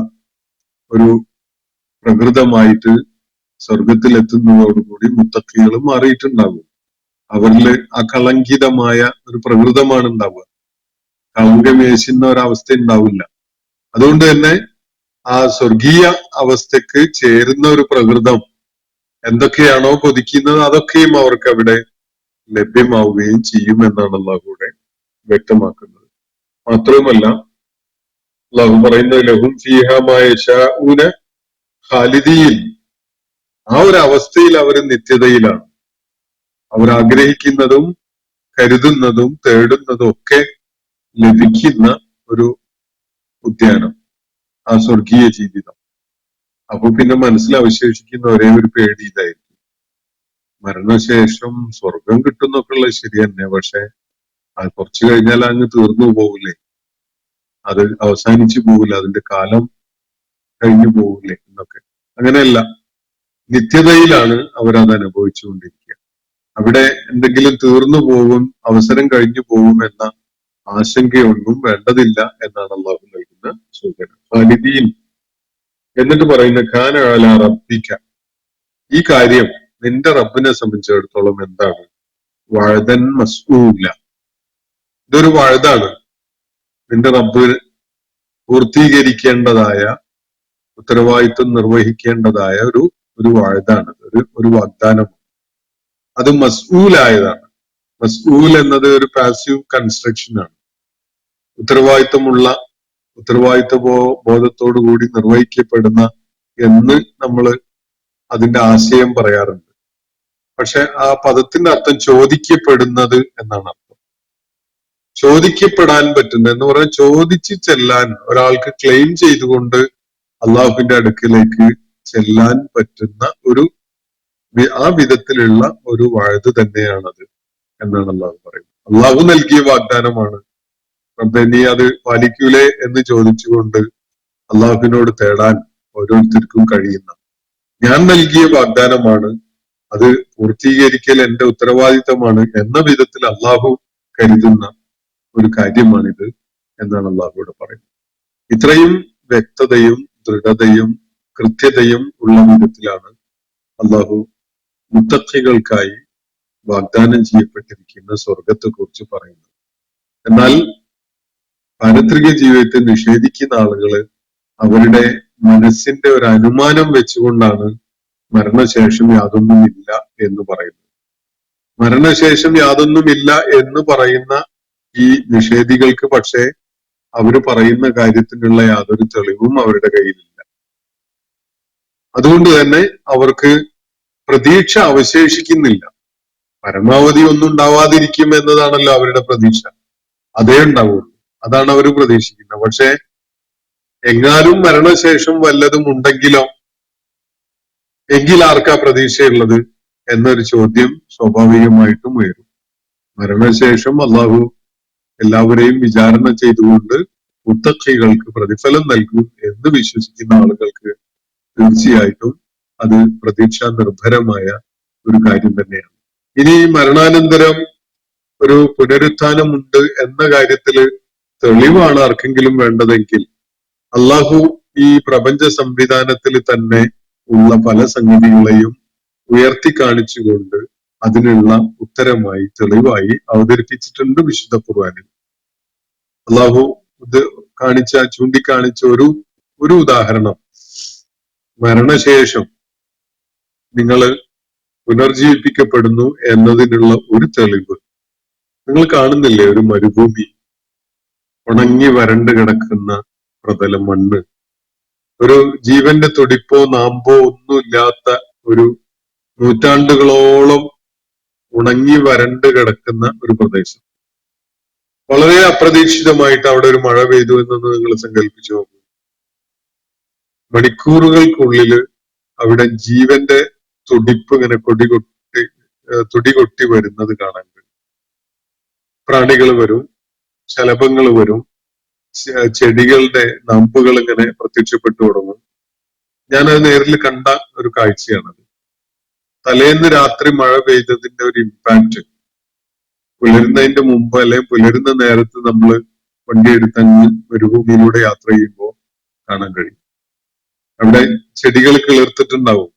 ഒരു പ്രകൃതമായിട്ട് സ്വർഗത്തിൽ എത്തുന്നതോടുകൂടി മുത്തക്കികളും മാറിയിട്ടുണ്ടാകും. അവരില് അകളങ്കിതമായ ഒരു പ്രകൃതമാണ് ഉണ്ടാവുക. കളങ്കം വേശുന്ന ഒരവസ്ഥ ഉണ്ടാവില്ല. അതുകൊണ്ട് തന്നെ ആ സ്വർഗീയ അവസ്ഥക്ക് ചേരുന്ന ഒരു പ്രകൃതം എന്തൊക്കെയാണോ കൊതിക്കുന്നത് അതൊക്കെയും അവർക്ക് അവിടെ ലഭ്യമാവുകയും ചെയ്യും എന്നാണ് അള്ളാഹു കൂടെ വ്യക്തമാക്കുന്നത്. മാത്രവുമല്ല അള്ളാഹു പറയുന്നത് ലഹും ഫീഹാ മാ യശാഊന ഖാലിദീൻ. ആ ഒരു അവസ്ഥയിൽ അവർ നിത്യതയിലാണ്. അവർ ആഗ്രഹിക്കുന്നതും കരുതുന്നതും തേടുന്നതും ഒക്കെ ലഭിക്കുന്ന ഒരു ഉദ്യാനം, ആ സ്വർഗീയ ജീവിതം. അപ്പൊ പിന്നെ മനസ്സിൽ അവശേഷിക്കുന്ന ഒരേ ഒരു പേടി ഇതായിരിക്കും, മരണശേഷം സ്വർഗം കിട്ടുന്നൊക്കെ ഉള്ളത് ശരി തന്നെ, പക്ഷെ അത് കുറച്ചു കഴിഞ്ഞാൽ അങ്ങ് തീർന്നു പോകില്ലേ, അത് അവസാനിച്ചു പോകില്ല, അതിന്റെ കാലം കഴിഞ്ഞു പോകില്ലേ എന്നൊക്കെ. അങ്ങനെയല്ല, നിത്യതയിലാണ് അവരത് അനുഭവിച്ചുകൊണ്ടിരിക്കുക. അവിടെ എന്തെങ്കിലും തീർന്നു പോകും, അവസരം കഴിഞ്ഞു പോകും എന്ന ആശങ്കയൊന്നും വേണ്ടതില്ല എന്നാണ് അള്ളാഹു നൽകുന്ന സൂചന. ഖാലിദീൻ എന്നിട്ട് പറയുന്ന ഖാന അലാ റബ്ബിക, ഈ കാര്യം നിന്റെ റബ്ബിനെ സംബന്ധിച്ചിടത്തോളം എന്താണ്? വഅദൻ മസ്ഊല, ഇതൊരു വഅദാണ്. നിന്റെ റബ്ബ് പൂർത്തീകരിക്കേണ്ടതായ, ഉത്തരവാദിത്വം നിർവഹിക്കേണ്ടതായ ഒരു വഅദാണ്, ഒരു വാഗ്ദാനം. അത് മസ്ഊലായതാണ്. മസ്ഊൽ എന്നത് ഒരു പാസീവ് കൺസ്ട്രക്ഷൻ ആണ്. ഉത്തരവാദിത്വ ബോധത്തോടു കൂടി നിർവഹിക്കപ്പെടുന്ന എന്ന് നമ്മൾ അതിന്റെ ആശയം പറയാറുണ്ട്. പക്ഷെ ആ പദത്തിന്റെ അർത്ഥം ചോദിക്കപ്പെടുന്നത് എന്നാണ് അർത്ഥം. ചോദിക്കപ്പെടാൻ പറ്റുന്ന എന്ന് പറഞ്ഞാൽ ചോദിച്ച് ചെല്ലാൻ, ഒരാൾക്ക് ക്ലെയിം ചെയ്തുകൊണ്ട് അള്ളാഹുവിന്റെ അടുക്കിലേക്ക് ചെല്ലാൻ പറ്റുന്ന ആ വിധത്തിലുള്ള ഒരു വഅദ് തന്നെയാണത് എന്നാണ് അള്ളാഹു പറയുന്നത്. അള്ളാഹു നൽകിയ വാഗ്ദാനമാണ്. റബ്ബേ നീ അത് പാലിക്കൂലേ എന്ന് ചോദിച്ചുകൊണ്ട് അള്ളാഹുവിനോട് തേടാൻ ഓരോരുത്തർക്കും കഴിയുന്ന, ഞാൻ നൽകിയ വാഗ്ദാനമാണ്, അത് പൂർത്തീകരിക്കൽ എന്റെ ഉത്തരവാദിത്തമാണ് എന്ന വിധത്തിൽ അള്ളാഹു കരുതുന്ന ഒരു കാര്യമാണിത് എന്നാണ് അള്ളാഹുവിടെ പറയുന്നത്. ഇത്രയും വ്യക്തതയും ദൃഢതയും കൃത്യതയും ഉള്ള വിധത്തിലാണ് അള്ളാഹു മുത്തഖികൾക്കായി വാഗ്ദാനം ചെയ്യപ്പെട്ടിരിക്കുന്ന സ്വർഗത്തെ കുറിച്ച് പറയുന്നത്. എന്നാൽ പാരത്രിക ജീവിതത്തെ നിഷേധിക്കുന്ന ആളുകള് അവരുടെ മനസ്സിന്റെ ഒരു അനുമാനം വെച്ചുകൊണ്ടാണ് മരണശേഷം യാതൊന്നുമില്ല എന്ന് പറയുന്നത്. മരണശേഷം യാതൊന്നുമില്ല എന്ന് പറയുന്ന ഈ നിഷേധികൾക്ക് പക്ഷേ അവര് പറയുന്ന കാര്യത്തിനുള്ള യാതൊരു തെളിവും അവരുടെ കയ്യിലില്ല. അതുകൊണ്ട് തന്നെ അവർക്ക് പ്രതീക്ഷ അവശേഷിക്കുന്നില്ല. പരമാവധി ഒന്നും ഉണ്ടാവാതിരിക്കും എന്നതാണല്ലോ അവരുടെ പ്രതീക്ഷ. അതേ ഉണ്ടാവുള്ളൂ, അതാണ് അവർ പ്രതീക്ഷിക്കുന്നത്. പക്ഷെ എങ്ങാനും മരണശേഷം വല്ലതും ഉണ്ടെങ്കിലോ, എങ്കിൽ ആർക്കാ പ്രതീക്ഷയുള്ളത് എന്നൊരു ചോദ്യം സ്വാഭാവികമായിട്ടും ഉയരും. മരണശേഷം അള്ളാഹു എല്ലാവരെയും വിചാരണ ചെയ്തുകൊണ്ട് മുത്തഖികൾക്ക് പ്രതിഫലം നൽകും എന്ന് വിശ്വസിക്കുന്ന ആളുകൾക്ക് തീർച്ചയായിട്ടും അത് പ്രതീക്ഷാ നിർഭരമായ ഒരു കാര്യം തന്നെയാണ്. ഇനി മരണാനന്തരം ഒരു പുനരുത്ഥാനമുണ്ട് എന്ന കാര്യത്തില് തെളിവാണ് ആർക്കെങ്കിലും വേണ്ടതെങ്കിൽ അള്ളാഹു ഈ പ്രപഞ്ച സംവിധാനത്തിൽ തന്നെ ഉള്ള പല സംഗതികളെയും ഉയർത്തി കാണിച്ചുകൊണ്ട് അതിനുള്ള ഉത്തരമായി തെളിവായി അവതരിപ്പിച്ചിട്ടുണ്ട് വിശുദ്ധ ഖുർആനിൽ. അള്ളാഹു ഇത് ചൂണ്ടിക്കാണിച്ച ഒരു ഉദാഹരണം, മരണശേഷം നിങ്ങൾ പുനർജീവിപ്പിക്കപ്പെടുന്നു എന്നതിനുള്ള ഒരു തെളിവ് നിങ്ങൾ കാണുന്നില്ലേ? ഒരു മരുഭൂമി, ഉണങ്ങി വരണ്ട് കിടക്കുന്ന പ്രതലം, മണ്ണ്, ഒരു ജീവന്റെ തുടിപ്പോ നാമ്പോ ഒന്നുമില്ലാത്ത ഒരു നൂറ്റാണ്ടുകളോളം ഉണങ്ങി വരണ്ട് കിടക്കുന്ന ഒരു പ്രദേശം. വളരെ അപ്രതീക്ഷിതമായിട്ട് അവിടെ ഒരു മഴ പെയ്തു എന്നൊന്ന് നിങ്ങൾ സങ്കല്പിച്ചു നോക്കൂ. മണിക്കൂറുകൾക്കുള്ളിൽ അവിടെ ജീവന്റെ തുടിപ്പ് ഇങ്ങനെ തുടികൊട്ടി വരുന്നത് കാണാൻ കഴിയും. പ്രാണികൾ വരും, ശലഭങ്ങൾ വരും, ചെടികളുടെ നമ്പുകൾ ഇങ്ങനെ പ്രത്യക്ഷപ്പെട്ടു തുടങ്ങും. ഞാനത് നേരിൽ കണ്ട ഒരു കാഴ്ചയാണത്. തലേന്ന് രാത്രി മഴ പെയ്തതിന്റെ ഒരു ഇമ്പാക്ട് പുലരുന്നതിന്റെ മുമ്പ് അല്ലെങ്കിൽ പുലരുന്ന നേരത്ത് നമ്മൾ വണ്ടി എടുത്തങ്ങ് മരുഭൂമിയിലൂടെ യാത്ര ചെയ്യുമ്പോൾ കാണാൻ കഴിയും. അവിടെ ചെടികൾ കിളിർത്തിട്ടുണ്ടാവും,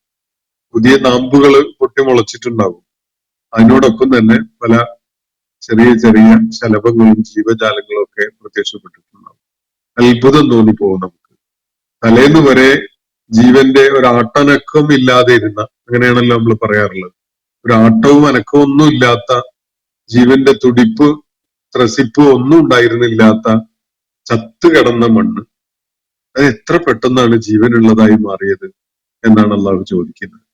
പുതിയ നാമ്പുകൾ പൊട്ടിമുളച്ചിട്ടുണ്ടാവും. അതിനോടൊപ്പം തന്നെ പല ചെറിയ ചെറിയ ശലഭങ്ങളും ജീവജാലങ്ങളും ഒക്കെ പ്രത്യക്ഷപ്പെട്ടിട്ടുണ്ടാവും. അത്ഭുതം തോന്നിപ്പോകും നമുക്ക്. തലേന്ന് വരെ ജീവന്റെ ഒരു ആട്ടനക്കം ഇല്ലാതെ ഇരുന്ന, അങ്ങനെയാണല്ലോ നമ്മൾ പറയാറുള്ളത്, ഒരു ആട്ടവും അനക്കവും ഒന്നും ഇല്ലാത്ത, ജീവന്റെ തുടിപ്പ് ത്രസിപ്പ് ഒന്നും ഉണ്ടായിരുന്നില്ലാത്ത ചത്തു കിടന്ന മണ്ണ്, അത് എത്ര പെട്ടെന്നാണ് ജീവനുള്ളതായി മാറിയത് എന്നാണ് അള്ളാഹു ചോദിക്കുന്നത്.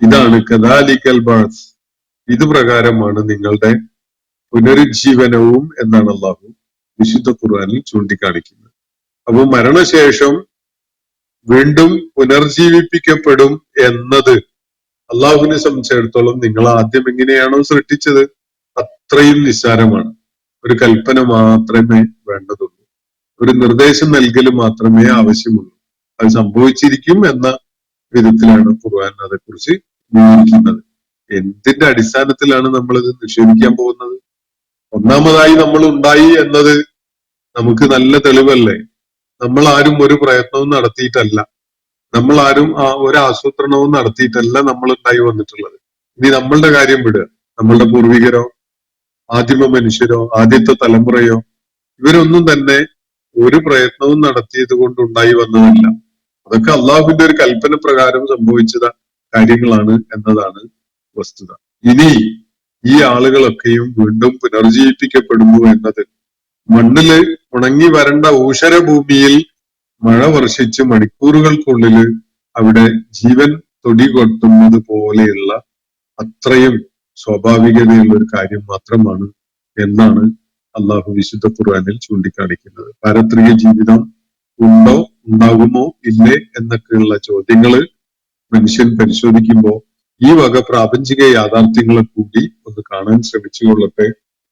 ഇതാണ് കദാലിക്കൽ ബഅസ്, ഇത് പ്രകാരമാണ് നിങ്ങളുടെ പുനരുജ്ജീവനവും എന്നാണ് അള്ളാഹു വിശുദ്ധ ഖുർആനിൽ ചൂണ്ടിക്കാണിക്കുന്നത്. അപ്പൊ മരണശേഷം വീണ്ടും പുനർജീവിപ്പിക്കപ്പെടും എന്നത് അള്ളാഹുവിനെ സംബന്ധിച്ചിടത്തോളം നിങ്ങൾ ആദ്യം എങ്ങനെയാണോ സൃഷ്ടിച്ചത് അത്രയും നിസ്സാരമാണ്. ഒരു കൽപ്പന മാത്രമേ വേണ്ടതുള്ളൂ, ഒരു നിർദ്ദേശം നൽകൽ മാത്രമേ ആവശ്യമുള്ളൂ. അത് സംഭവിച്ചിരിക്കും എന്ന വിധത്തിലാണ് ഖുർആൻ അതേക്കുറിച്ച് വിവരിക്കുന്നത്. എന്തിന്റെ അടിസ്ഥാനത്തിലാണ് നമ്മൾ ഇത് നിഷേധിക്കാൻ പോകുന്നത്? ഒന്നാമതായി നമ്മൾ ഉണ്ടായി എന്നത് നമുക്ക് നല്ല തെളിവല്ലേ. നമ്മൾ ആരും ഒരു പ്രയത്നവും നടത്തിയിട്ടല്ല, നമ്മൾ ആരും ഒരു ആസൂത്രണവും നടത്തിയിട്ടല്ല നമ്മൾ ഉണ്ടായി വന്നിട്ടുള്ളത്. ഇനി നമ്മളുടെ കാര്യം വിടുക, നമ്മളുടെ പൂർവികരോ ആദിമ മനുഷ്യരോ ആദ്യത്തെ തലമുറയോ ഇവരൊന്നും തന്നെ ഒരു പ്രയത്നവും നടത്തിയത് കൊണ്ട് ഉണ്ടായി വന്നതല്ല. അതൊക്കെ അള്ളാഹുവിന്റെ ഒരു കൽപ്പന പ്രകാരം സംഭവിച്ച കാര്യങ്ങളാണ് എന്നതാണ് വസ്തുത. ഇനി ഈ ആളുകളൊക്കെയും വീണ്ടും പുനർജീവിപ്പിക്കപ്പെടുന്നു എന്നത് മണ്ണില് ഉണങ്ങി വരേണ്ട ഊഷരഭൂമിയിൽ മഴ വർഷിച്ച് മണിക്കൂറുകൾക്കുള്ളില് അവിടെ ജീവൻ തൊടി കൊട്ടുന്നത് പോലെയുള്ള അത്രയും സ്വാഭാവികതയുള്ള ഒരു കാര്യം മാത്രമാണ് എന്നാണ് അള്ളാഹു വിശുദ്ധ ഖുർആനിൽ ചൂണ്ടിക്കാണിക്കുന്നത്. പാരത്രിക ജീവിതം ഉണ്ടോ, ഉണ്ടാകുമോ, ഇല്ലേ എന്നൊക്കെയുള്ള ചോദ്യങ്ങള് മനുഷ്യൻ പരിശോധിക്കുമ്പോൾ ഈ വക പ്രാപഞ്ചിക യാഥാർത്ഥ്യങ്ങളെ കൂടി ഒന്ന് കാണാൻ ശ്രമിച്ചുകൊള്ളട്ടെ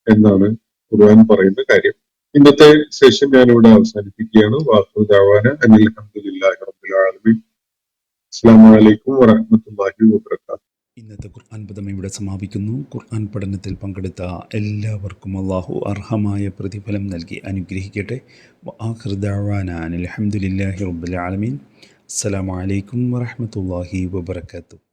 എന്നാണ് ഖുർആൻ പറയുന്ന കാര്യം. ഇന്നത്തെ സെഷൻ ഞാനിവിടെ അവസാനിപ്പിക്കുകയാണ്. വാഖിറു ദഅവാന അനിൽ ഹംദുലില്ലാഹി റബ്ബിൽ ആലമീൻ. അസ്സലാമു അലൈക്കും വറഹ്മത്തുള്ളാഹി വബറകാതുഹു. ഇന്നത്തെ ഖുർആൻ പദം ഇവിടെ സമാപിക്കുന്നു. ഖുർആൻ പഠനത്തിൽ പങ്കെടുത്ത എല്ലാവർക്കും അള്ളാഹു അർഹമായ പ്രതിഫലം നൽകി അനുഗ്രഹിക്കട്ടെ. വആഖിറു ദഅവാന അനിൽ ഹംദുലില്ലാഹി റബ്ബിൽ ആലമീൻ. അസ്സലാമു അലൈക്കും വറഹ്മത്തുള്ളാഹി വബറകാതുഹു.